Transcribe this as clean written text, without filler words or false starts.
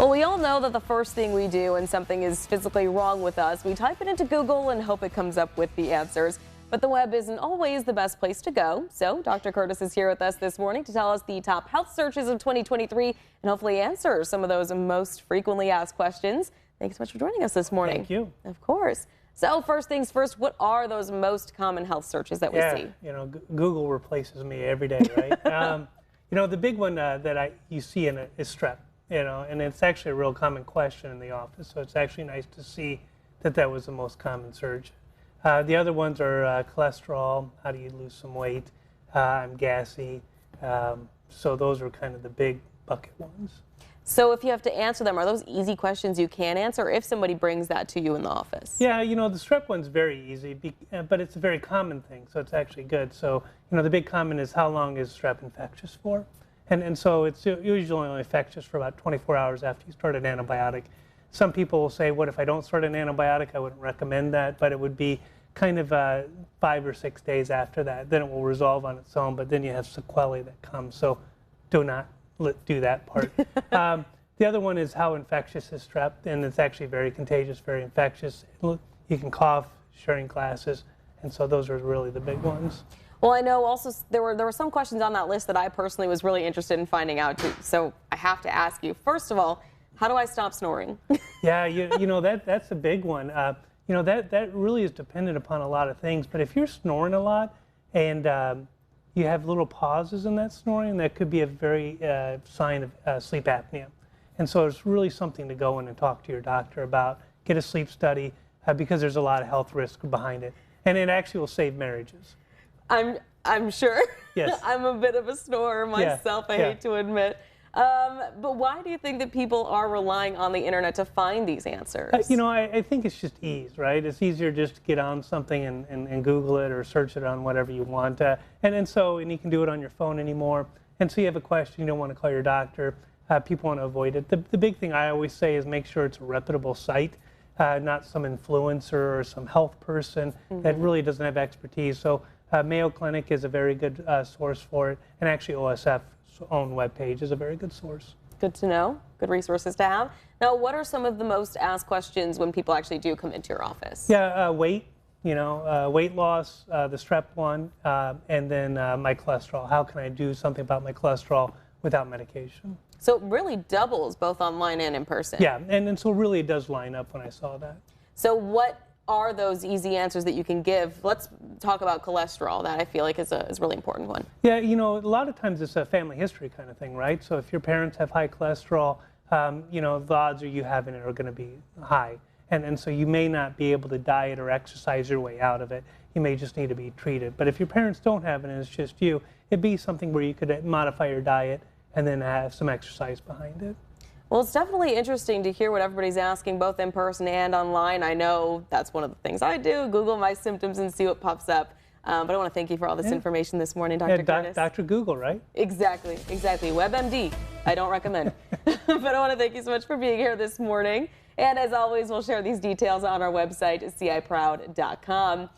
Well, we all know that the first thing we do when something is physically wrong with us, we type it into Google and hope it comes up with the answers. But the web isn't always the best place to go. So Dr. Curtis is here with us this morning to tell us the top health searches of 2023 and hopefully answer some of those most frequently asked questions. Thanks so much for joining us this morning. Thank you. Of course. So first things first, what are those most common health searches that we see? You know, Google replaces me every day, right? You know, the big one that you see in it is strep, you know, and it's actually a real common question in the office. So it's actually nice to see that that was the most common search. The other ones are cholesterol, how do you lose some weight, I'm gassy. So those are kind of the big bucket ones. So if you have to answer them, are those easy questions you can answer if somebody brings that to you in the office? Yeah, you know, the strep one's very easy, but it's a very common thing, so it's actually good. So, you know, the big comment is how long is strep infectious for? And so it's usually only infectious for about 24 hours after you start an antibiotic. Some people will say, what if I don't start an antibiotic? I wouldn't recommend that, but it would be kind of 5 or 6 days after that. Then it will resolve on its own, but then you have sequelae that come. So do not do that part. The other one is how infectious is strep, and it's actually very contagious, very infectious. You can cough, sharing glasses, and so those are really the big ones. Well, I know also there were some questions on that list that I personally was really interested in finding out too. So I have to ask you, first of all, how do I stop snoring? Yeah, you know, that's a big one. You know, that really is dependent upon a lot of things, but if you're snoring a lot and you have little pauses in that snoring, that could be a very sign of sleep apnea. And so it's really something to go in and talk to your doctor about, get a sleep study, because there's a lot of health risk behind it. And it actually will save marriages. I'm sure. Yes. I'm a bit of a snorer myself, I hate to admit. But why do you think that people are relying on the internet to find these answers? You know, I think it's just ease, right? It's easier just to get on something and Google it or search it on whatever you want. And you can do it on your phone anymore. And so you have a question, you don't want to call your doctor. People want to avoid it. The big thing I always say is make sure it's a reputable site, not some influencer or some health person that really doesn't have expertise. So Mayo Clinic is a very good source for it. And actually OSF's own webpage is a very good source. Good to know. Good resources to have. Now, what are some of the most asked questions when people actually do come into your office? Yeah, weight, you know, weight loss, the strep one, and then my cholesterol. How can I do something about my cholesterol without medication? So it really doubles both online and in person. Yeah, and so really it does line up when I saw that. So what are those easy answers that you can give? Let's talk about cholesterol. That I feel like is a really important one. Yeah, you know, a lot of times it's a family history kind of thing, right? So if your parents have high cholesterol, you know, the odds of you having it are going to be high. And so you may not be able to diet or exercise your way out of it. You may just need to be treated. But if your parents don't have it and it's just you, it'd be something where you could modify your diet and then have some exercise behind it. Well, it's definitely interesting to hear what everybody's asking, both in person and online. I know that's one of the things I do, Google my symptoms and see what pops up. But I want to thank you for all this information this morning, Dr. Curtis. Dr. Google, right? Exactly. WebMD, I don't recommend. But I want to thank you so much for being here this morning. And as always, we'll share these details on our website, ciproud.com.